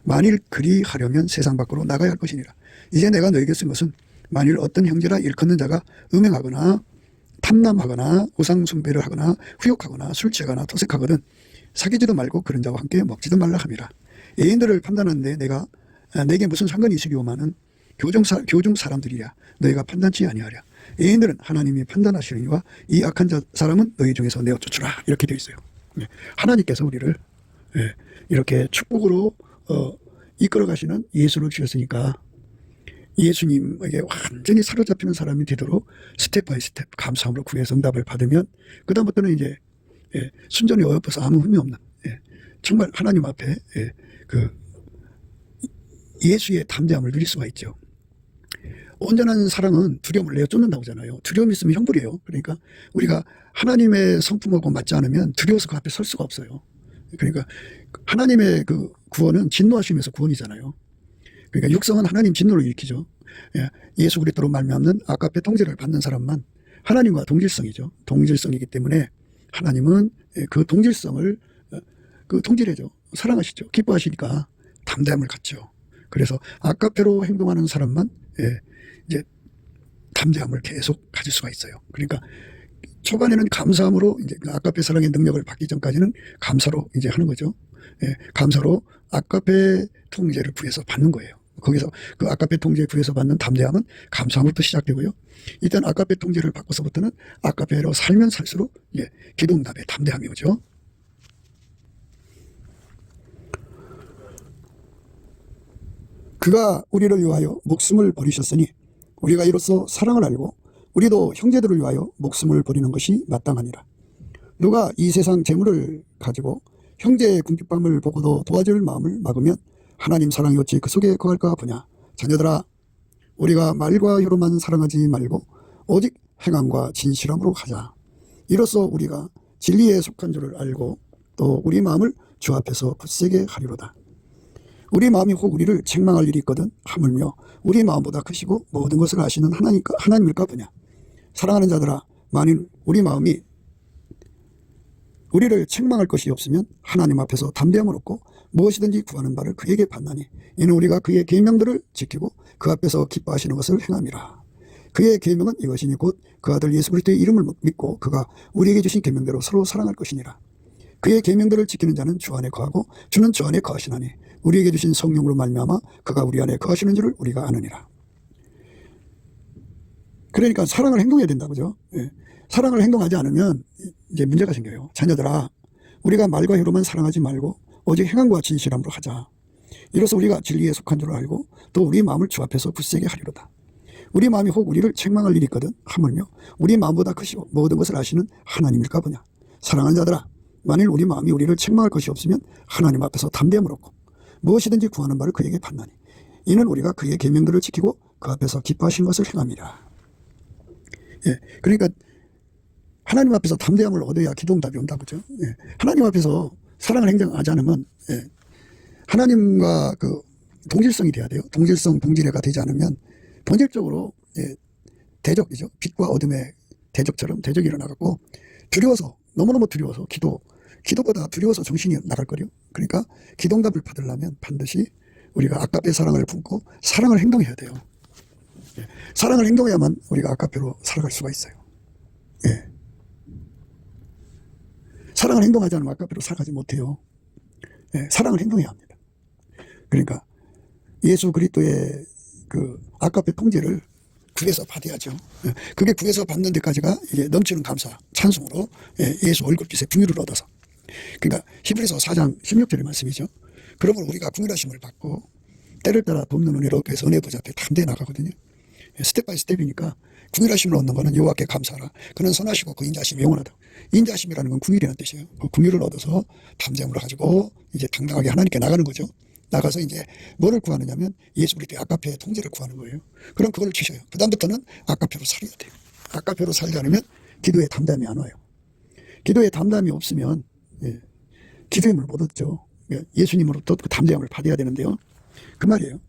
만일 그리 하려면 세상 밖으로 나가야 할 것이니라. 이제 내가 너에게 쓴 것은 만일 어떤 형제라 일컫는 자가 음행하거나 탐남하거나 우상 숭배를 하거나 후욕하거나 술 취하거나 토색하거든 사귀지도 말고 그런 자와 함께 먹지도 말라 함이라. 애인들을 판단하는데 내게 무슨 상관이 있으리오마는 교중 사람들이야. 너희가 판단치 아니하랴. 애인들은 하나님이 판단하시려니와 이 악한 사람은 너희 중에서 내어 쫓으라. 이렇게 되어 있어요. 하나님께서 우리를 이렇게 축복으로 이끌어 가시는 예수를 주셨으니까 예수님에게 완전히 사로잡히는 사람이 되도록 스텝 바이 스텝 감사함으로 구해서 응답을 받으면 그 다음부터는 이제 예, 순전히 어여뻐서 아무 흠이 없는, 예, 정말 하나님 앞에, 예, 그 예수의 담대함을 누릴 수가 있죠. 온전한 사랑은 두려움을 내어쫓는다고 하잖아요. 두려움이 있으면 형벌이에요. 그러니까 우리가 하나님의 성품하고 맞지 않으면 두려워서 그 앞에 설 수가 없어요. 그러니까 하나님의 그 구원은 진노하시면서 구원이잖아요. 그러니까 육성은 하나님 진노를 일으키죠. 예수 그리스도로 말미암는 아가페 통제를 받는 사람만 하나님과 동질성이죠. 동질성이기 때문에 하나님은 그 동질성을 그 통제해죠. 사랑하시죠. 기뻐하시니까 담대함을 갖죠. 그래서 아가페로 행동하는 사람만 이제 담대함을 계속 가질 수가 있어요. 그러니까 초반에는 감사함으로 이제 아가페 사랑의 능력을 받기 전까지는 감사로 이제 하는 거죠. 감사로 아가페 통제를 구해서 받는 거예요. 거기서 그 아가페 통제 구해서 받는 담대함은 감사함부터 시작되고요. 일단 아가페 통제를 받고서부터는 아가페로 살면 살수록 기도응답의 담대함이 오죠. 그가 우리를 위하여 목숨을 버리셨으니 우리가 이로써 사랑을 알고 우리도 형제들을 위하여 목숨을 버리는 것이 마땅하니라. 누가 이 세상 재물을 가지고 형제의 궁핍함을 보고도 도와줄 마음을 막으면 하나님 사랑이 어찌 그 속에 거할까 보냐. 자녀들아, 우리가 말과 혀로만 사랑하지 말고 오직 행함과 진실함으로 하자. 이로써 우리가 진리에 속한 줄을 알고 또 우리 마음을 주 앞에서 굳세게 하리로다. 우리 마음이 혹 우리를 책망할 일이 있거든 하물며 우리 마음보다 크시고 모든 것을 아시는 하나님일까 보냐. 사랑하는 자들아, 만일 우리 마음이 우리를 책망할 것이 없으면 하나님 앞에서 담대함을 얻고 무엇이든지 구하는 바를 그에게 받나니 이는 우리가 그의 계명들을 지키고 그 앞에서 기뻐하시는 것을 행함이라. 그의 계명은 이것이니 곧 그 아들 예수 그리스도의 이름을 믿고 그가 우리에게 주신 계명대로 서로 사랑할 것이니라. 그의 계명들을 지키는 자는 주 안에 거하고 주는 주 안에 거하시나니 우리에게 주신 성령으로 말미암아 그가 우리 안에 거하시는 줄을 우리가 아느니라. 그러니까 사랑을 행동해야 된다고죠. 사랑을 행동하지 않으면 이제 문제가 생겨요. 자녀들아, 우리가 말과 혀로만 사랑하지 말고 오직 행함과 진실함으로 하자. 이로써 우리가 진리에 속한 줄 알고 또 우리 마음을 주 앞에서 굳세게 하리로다. 우리 마음이 혹 우리를 책망할 일이 있거든 하물며 우리 마음보다 크시고 모든 것을 아시는 하나님일까 보냐. 사랑하는 자들아, 만일 우리 마음이 우리를 책망할 것이 없으면 하나님 앞에서 담대함을 얻고 무엇이든지 구하는 바를 그에게 받나니 이는 우리가 그의 계명들을 지키고 그 앞에서 기뻐하시는 것을 행함이라. 그러니까 하나님 앞에서 담대함을 얻어야 기도응답이 온다고죠. 하나님 앞에서 사랑을 행동하지 않으면 하나님과 그 동질성이 돼야 돼요. 동질성, 동질애가 되지 않으면 본질적으로 대적이죠. 빛과 어둠의 대적처럼 대적이 일어나고 두려워서, 너무너무 두려워서 기도보다 두려워서 정신이 나갈 거요. 그러니까 기도응답을 받으려면 반드시 우리가 아가페 사랑을 품고 사랑을 행동해야 돼요. 사랑을 행동해야만 우리가 아가페로 살아갈 수가 있어요. 사랑을 행동하지 않으면 아가페로 살아가지 못해요. 사랑을 행동해야 합니다. 그러니까 예수 그리스도의 그 아가페 통제를 구해서 받아야죠. 그게 구해서 받는 데까지가 이제 넘치는 감사, 찬송으로 예수 얼굴빛에 긍휼을 얻어서. 그러니까 히브리서 4장 16절의 말씀이죠. 그러므로 우리가 긍휼하심을 받고 때를 따라 돕는 은혜로 얻기 위해서 은혜 보좌 앞에 담대히 나가거든요. 스텝 바이 스텝이니까 긍휼하심을 얻는 것은 여호와께 감사하라. 그는 선하시고 그 인자하심이 영원하다. 인자하심이라는 건 긍휼이라는 뜻이에요. 그 긍휼을 얻어서 담대함을 가지고 이제 당당하게 하나님께 나가는 거죠. 나가서 이제 뭐를 구하느냐면 예수 그리스도의 아가페의 통제를 구하는 거예요. 그럼 그걸 주셔요. 그 다음부터는 아가페로 살아야 돼요. 아가페로 살지 않으면 기도에 담담이 안 와요. 기도에 담담이 없으면 기도의 힘을 못 얻죠. 예수님으로부터 그 담대함을 받아야 되는데요. 그 말이에요.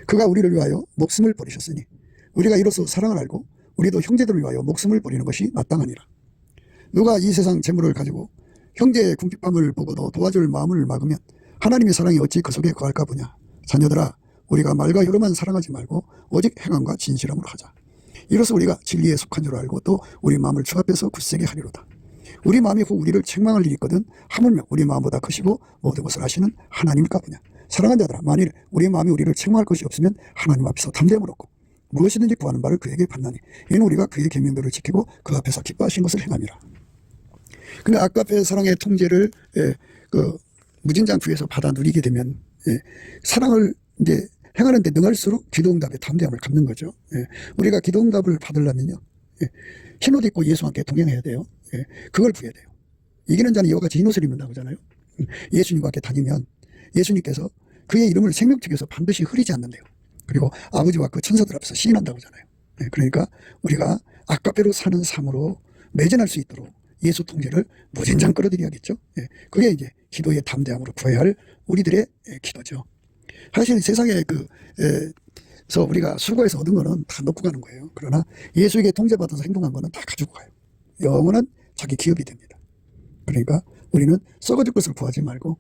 그가 우리를 위하여 목숨을 버리셨으니 우리가 이로써 사랑을 알고 우리도 형제들을 위하여 목숨을 버리는 것이 마땅하니라. 누가 이 세상 재물을 가지고 형제의 궁핍함을 보고도 도와줄 마음을 막으면 하나님의 사랑이 어찌 그 속에 거할까 보냐. 자녀들아, 우리가 말과 혀로만 사랑하지 말고 오직 행함과 진실함으로 하자. 이로써 우리가 진리에 속한 줄 알고 또 우리 마음을 주 앞에서 굳세게 하리로다. 우리 마음이 혹 우리를 책망할 일이 있거든 하물며 우리 마음보다 크시고 모든 것을 아시는 하나님일까 보냐. 사랑하는 자들아, 만일 우리 마음이 우리를 책망할 것이 없으면 하나님 앞에서 담대함을 얻고 무엇이든지 구하는 바를 그에게 받나니 이는 우리가 그의 계명들을 지키고 그 앞에서 기뻐하신 것을 행함이라. 그러니까 아가페 사랑의 통제를 그 무진장 구에서 받아 누리게 되면 사랑을 이제 행하는 데 능할수록 기도응답의 담대함을 갖는 거죠. 우리가 기도응답을 받으려면요, 예. 흰옷 입고 예수와 함께 동행해야 돼요. 예. 그걸 부여야 돼요. 이기는 자는 이와 같이 흰옷을 입는다고 하잖아요. 예수님과 함께 다니면 예수님께서 그의 이름을 생명책에서 반드시 흐리지 않는데요. 그리고 아버지와 그 천사들 앞에서 시인한다고 하잖아요. 예. 그러니까 우리가 아까페로 사는 삶으로 매진할 수 있도록 예수 통제를 무진장 끌어들여야겠죠. 예. 그게 이제 기도의 담대함으로 구해야 할 우리들의 기도죠. 사실 세상에 그래서 우리가 수고해서 얻은 거는 다 놓고 가는 거예요. 그러나 예수에게 통제받아서 행동한 거는 다 가지고 가요. 영혼은 자기 기업이 됩니다. 그러니까 우리는 썩어질 것을 구하지 말고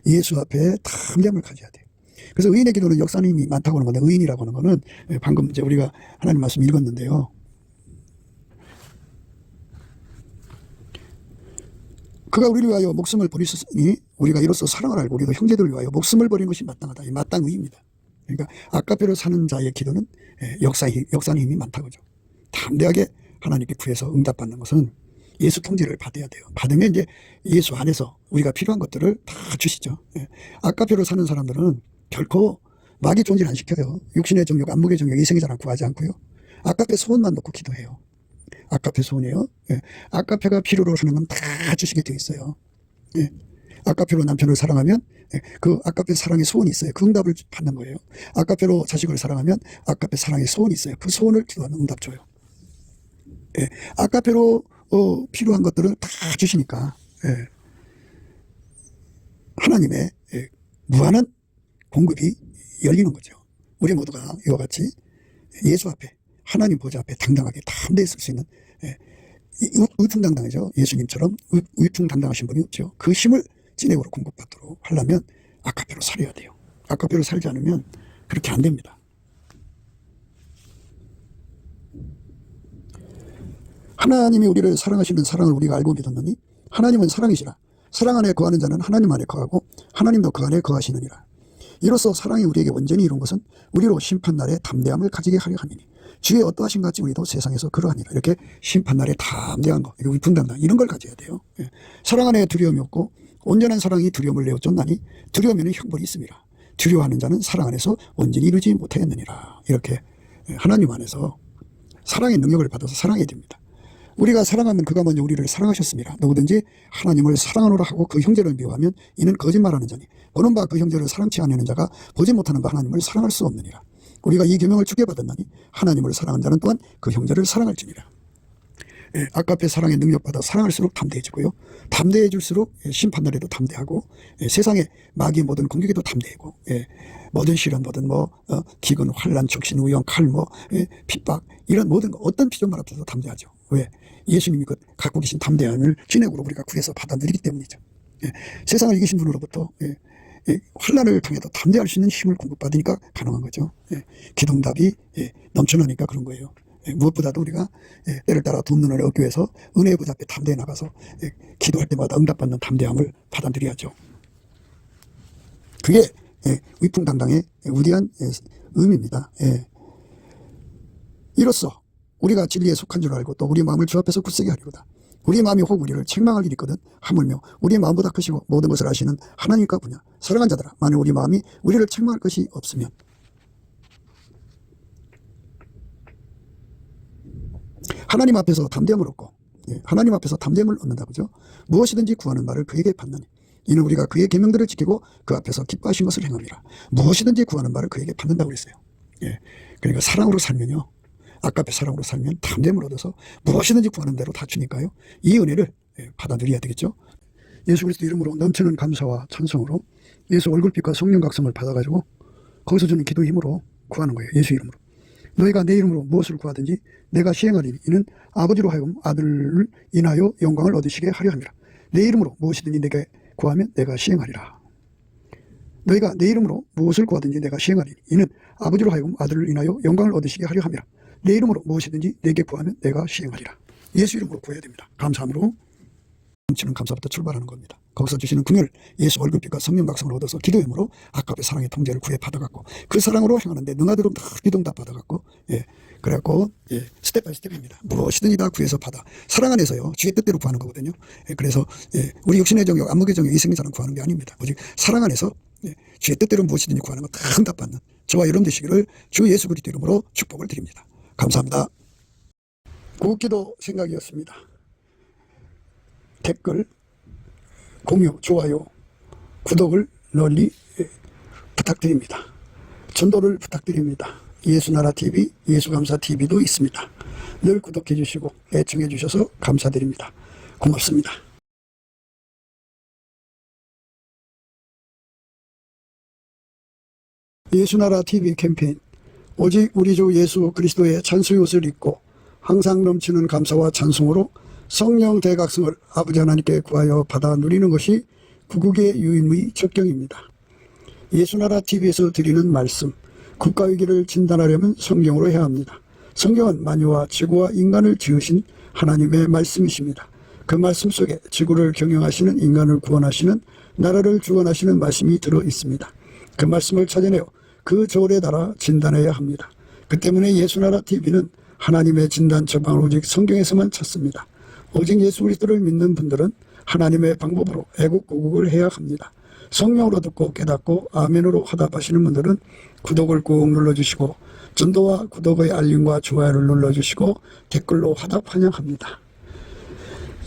예수 앞에 담대함을 가져야 돼요. 그래서 의인의 기도는 역사는 힘이 많다고 하는 건데, 의인이라고 하는 거는 방금 이제 우리가 하나님 말씀 읽었는데요. 그가 우리를 위하여 목숨을 버리셨으니 우리가 이로써 사랑을 알고 우리도 형제들을 위하여 목숨을 버리는 것이 마땅하다. 이 마땅의입니다. 그러니까 아까페로 사는 자의 기도는 역사는 힘이 많다고죠. 담대하게 하나님께 구해서 응답받는 것은 예수 통제를 받아야 돼요. 받으면 이제 예수 안에서 우리가 필요한 것들을 다 주시죠. 아까페로 사는 사람들은 결코 마귀 존재를 안 시켜요. 육신의 정욕, 안목의 정욕, 이생의 자랑 구하지 않고요. 아까페 소원만 놓고 기도해요. 아까페 소원이에요. 아까페가 필요로 하는 건 다 주시게 되어 있어요. 아까페로 남편을 사랑하면 그 아까페 사랑의 소원이 있어요. 그 응답을 받는 거예요. 아까페로 자식을 사랑하면 아까페 사랑의 소원이 있어요. 그 소원을 기도하면 응답 줘요. 아까페로 필요한 것들을 다 주시니까 하나님의 무한한 공급이 열리는 거죠. 우리 모두가 이와 같이 예수 앞에, 하나님 보좌 앞에 당당하게 담대히 설 수 있는, 위풍당당하죠. 예수님처럼 위풍당당하신 분이 없죠. 그 힘을 진액으로 공급받도록 하려면 아까페로 살아야 돼요. 아까페로 살지 않으면 그렇게 안 됩니다. 하나님이 우리를 사랑하시는 사랑을 우리가 알고 믿었느니 하나님은 사랑이시라. 사랑 안에 거하는 자는 하나님 안에 거하고 하나님도 그 안에 거하시느니라. 이로써 사랑이 우리에게 온전히 이룬 것은 우리로 심판날에 담대함을 가지게 하려 함이니 주의 어떠하신 같이 우리도 세상에서 그러하니라. 이렇게 심판날에 담대한 거, 위풍당당 이런 걸 가져야 돼요. 사랑 안에 두려움이 없고 온전한 사랑이 두려움을 내어 쫓나니 두려움에는 형벌이 있습니다. 두려워하는 자는 사랑 안에서 온전히 이루지 못하였느니라. 이렇게 하나님 안에서 사랑의 능력을 받아서 사랑해야 됩니다. 우리가 사랑하면 그가 먼저 우리를 사랑하셨습니다. 누구든지 하나님을 사랑하노라 하고 그 형제를 미워하면 이는 거짓말하는 자니 보는 바 그 형제를 사랑치 아니하는 자가 보지 못하는 바 하나님을 사랑할 수 없느니라. 우리가 이 계명을 주게 받았나니 하나님을 사랑하는 자는 또한 그 형제를 사랑할지니라. 아까페 사랑의 능력받아 사랑할수록 담대해지고요. 담대해질수록 심판날에도 담대하고 세상의 마귀의 모든 공격에도 담대하고 모든 시련, 모든 기근, 환난, 적신, 우영, 칼, 핍박 이런 모든 거 어떤 피조물 앞에서 담대하죠. 왜? 예수님이 그 갖고 계신 담대함을 진액으로 우리가 구해서 받아들이기 때문이죠. 세상을 이기신 분으로부터 환난을 통해서 담대할 수 있는 힘을 공급받으니까 가능한 거죠. 기도응답이 넘쳐나니까 그런 거예요. 무엇보다도 우리가 때를 따라 두 눈을 얻기 위해서 은혜의 보좌 앞에 담대히 나가서 기도할 때마다 응답받는 담대함을 받아들여야죠. 그게 위풍당당의 위대한 의미입니다. 이로써 우리가 진리에 속한 줄 알고 또 우리 마음을 주 앞에서 굳세게 하리로다. 우리 마음이 혹 우리를 책망할 일이 있거든 하물며 우리의 마음보다 크시고 모든 것을 아시는 하나님과 분야 사랑한 자들아, 만일 우리 마음이 우리를 책망할 것이 없으면 하나님 앞에서 담대함을 얻고 하나님 앞에서 담대함을 얻는다 그죠? 무엇이든지 구하는 말을 그에게 받나니 이는 우리가 그의 계명들을 지키고 그 앞에서 기뻐하신 것을 행함이라. 무엇이든지 구하는 말을 그에게 받는다고 그랬어요. 그러니까 사랑으로 살면요, 아까페 사랑으로 살면 담대함을 얻어서 무엇이든지 구하는 대로 다 주니까요, 이 은혜를 받아들여야 되겠죠. 예수 그리스도 이름으로 넘치는 감사와 찬송으로 예수 얼굴빛과 성령 각성을 받아가지고 거기서 주는 기도 힘으로 구하는 거예요. 예수 이름으로. 너희가 내 이름으로 무엇을 구하든지 내가 시행하리니 이는 아버지로 하여금 아들을 인하여 영광을 얻으시게 하려 함이라. 내 이름으로 무엇이든지 내게 구하면 내가 시행하리라. 너희가 내 이름으로 무엇을 구하든지 내가 시행하리니 이는 아버지로 하여금 아들을 인하여 영광을 얻으시게 하려 함이라. 내 이름으로 무엇이든지 내게 구하면 내가 시행하리라. 예수 이름으로 구해야 됩니다. 감사함으로 넘치는 감사부터 출발하는 겁니다. 거기서 주시는 궁율, 예수 얼굴빛과 성령 각성을 얻어서 기도함으로 아까의 사랑의 통제를 구해 받아갖고 그 사랑으로 행하는데 능하도록 다 기도응답 받아갖고 그래갖고 스텝 바이 스텝입니다. 무엇이든지 다 구해서 받아. 사랑 안에서요, 주의 뜻대로 구하는 거거든요. 그래서 우리 육신의 정욕, 안목의 정욕, 이생의 자랑 구하는 게 아닙니다. 오직 사랑 안에서 주의 뜻대로 무엇이든지 구하는 거 다 응답받는 저와 여러분 되시기를 주 예수 그리스도 이름으로 축복을 드립니다. 감사합니다. 구기도 생각이었습니다. 댓글, 공유, 좋아요, 구독을 널리 부탁드립니다. 전도를 부탁드립니다. 예수나라TV, 예수감사TV도 있습니다. 늘 구독해 주시고 애청해 주셔서 감사드립니다. 고맙습니다. 예수나라TV 캠페인, 오직 우리 주 예수 그리스도의 찬수옷을 입고 항상 넘치는 감사와 찬송으로 성령 대각성을 아버지 하나님께 구하여 받아 누리는 것이 구국의 유임의 적경입니다. 예수나라TV에서 드리는 말씀, 국가위기를 진단하려면 성경으로 해야 합니다. 성경은 만유와 지구와 인간을 지으신 하나님의 말씀이십니다. 그 말씀 속에 지구를 경영하시는, 인간을 구원하시는, 나라를 주관하시는 말씀이 들어 있습니다. 그 말씀을 찾아내어 그 저울에 달아 진단해야 합니다. 그 때문에 예수나라TV는 하나님의 진단 처방을 오직 성경에서만 찾습니다. 오직 예수 그리스도를 믿는 분들은 하나님의 방법으로 애국구국을 해야 합니다. 성령으로 듣고 깨닫고 아멘으로 화답하시는 분들은 구독을 꾹 눌러주시고 전도와 구독의 알림과 좋아요를 눌러주시고 댓글로 화답 환영합니다.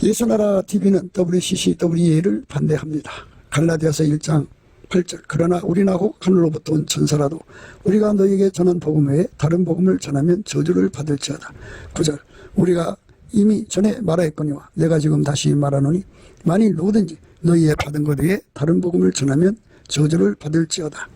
예수나라TV는 WCCWA를 반대합니다. 갈라디아서 1장 8절, 그러나 우리나 혹 하늘로부터 온 천사라도 우리가 너희에게 전한 복음 외에 다른 복음을 전하면 저주를 받을지어다. 9절, 우리가 이미 전에 말하였거니와 내가 지금 다시 말하노니 만일 누구든지 너희의 받은 것 외에 다른 복음을 전하면 저주를 받을지어다.